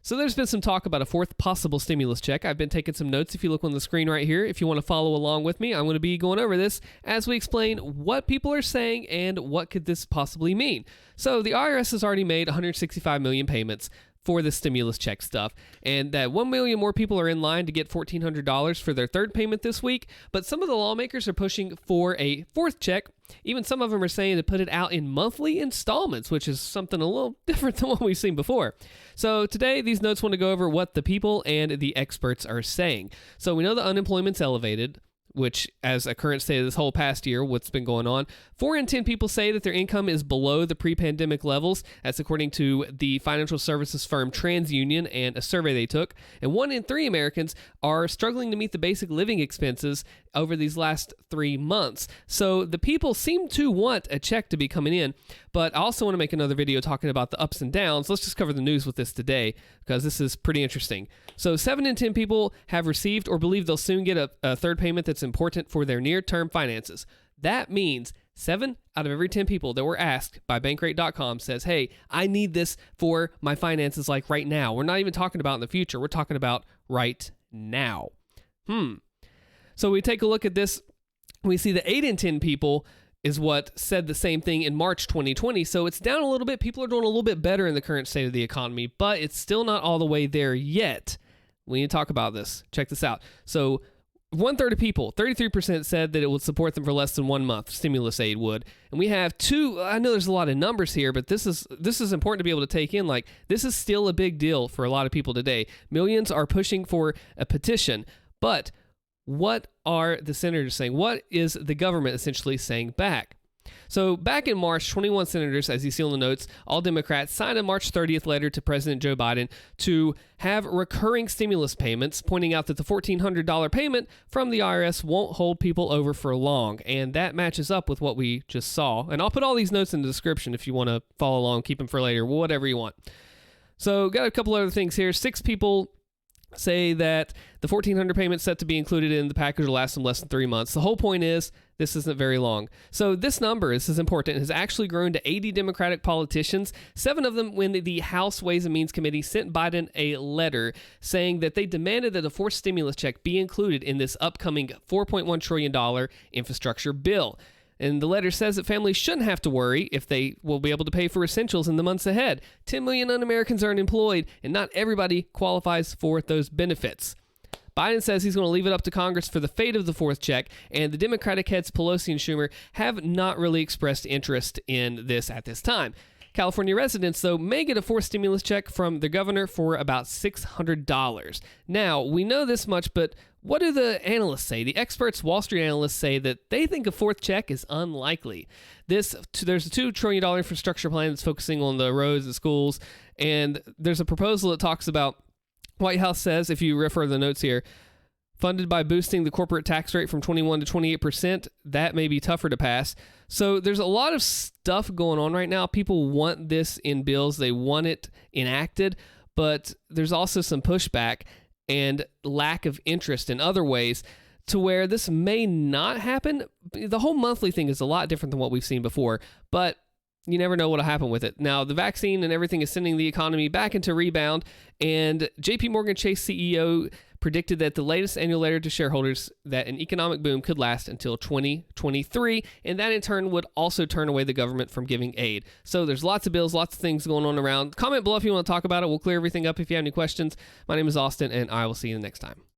So there's been some talk about a fourth possible stimulus check. I've been taking some notes. If you look on the screen right here, if you want to follow along with me, I'm going to be going over this as we explain what people are saying and what could this possibly mean. So the IRS has already made 165 million payments for the stimulus check stuff, and that 1 million more people are in line to get $1,400 for their third payment this week, but some of the lawmakers are pushing for a fourth check. Even some of them are saying to put it out in monthly installments, which is something a little different than what we've seen before. So today, these notes want to go over what the people and the experts are saying. So we know the unemployment's elevated, which as a current state of this whole past year, what's been going on, 4 in 10 people say that their income is below the pre-pandemic levels. That's according to the financial services firm TransUnion and a survey they took. And 1 in 3 Americans are struggling to meet the basic living expenses over these last 3 months. So the people seem to want a check to be coming in, but I also want to make another video talking about the ups and downs. Let's just cover the news with this today because this is pretty interesting. So 7 in 10 people have received or believe they'll soon get a third payment that's important for their near-term finances. That means 7 out of every 10 people that were asked by Bankrate.com says, hey, I need this for my finances like right now. We're not even talking about in the future. We're talking about right now. So we take a look at this. We see that 8 in 10 people is what said the same thing in March 2020. So it's down a little bit. People are doing a little bit better in the current state of the economy, but it's still not all the way there yet. We need to talk about this. Check this out. So 1/3 of people, 33% said that it would support them for less than 1 month. Stimulus aid would. And we have 2, I know there's a lot of numbers here, but this is important to be able to take in. Like, this is still a big deal for a lot of people today. Millions are pushing for a petition, but what are the senators saying? What is the government essentially saying back? So back in March, 21 senators, as you see on the notes, all Democrats, signed a March 30th letter to President Joe Biden to have recurring stimulus payments, pointing out that the $1,400 payment from the IRS won't hold people over for long. And that matches up with what we just saw. And I'll put all these notes in the description if you want to follow along, keep them for later, whatever you want. So got a couple other things here. 6 people say that the $1,400 payment set to be included in the package will last them less than 3 months. The whole point is this isn't very long. So this number, this is important, has actually grown to 80 Democratic politicians, 7 of them when the House Ways and Means Committee sent Biden a letter saying that they demanded that a fourth stimulus check be included in this upcoming $4.1 trillion infrastructure bill. And the letter says that families shouldn't have to worry if they will be able to pay for essentials in the months ahead. 10 million un-Americans are unemployed, and not everybody qualifies for those benefits. Biden says he's going to leave it up to Congress for the fate of the fourth check, and the Democratic heads Pelosi and Schumer have not really expressed interest in this at this time. California residents, though, may get a fourth stimulus check from the governor for about $600. Now, we know this much, but what do the analysts say? The experts, Wall Street analysts, say that they think a fourth check is unlikely. There's a $2 trillion infrastructure plan that's focusing on the roads and schools, and there's a proposal that talks about, White House says, if you refer to the notes here, funded by boosting the corporate tax rate from 21 to 28%, that may be tougher to pass. So there's a lot of stuff going on right now. People want this in bills. They want it enacted, but there's also some pushback and lack of interest in other ways to where this may not happen. The whole monthly thing is a lot different than what we've seen before, but you never know what will happen with it. Now, the vaccine and everything is sending the economy back into rebound, and JP Morgan Chase CEO predicted that the latest annual letter to shareholders that an economic boom could last until 2023, and that in turn would also turn away the government from giving aid. So there's lots of bills, lots of things going on around. Comment below if you want to talk about it. We'll clear everything up if you have any questions. My name is Austin, and I will see you next time.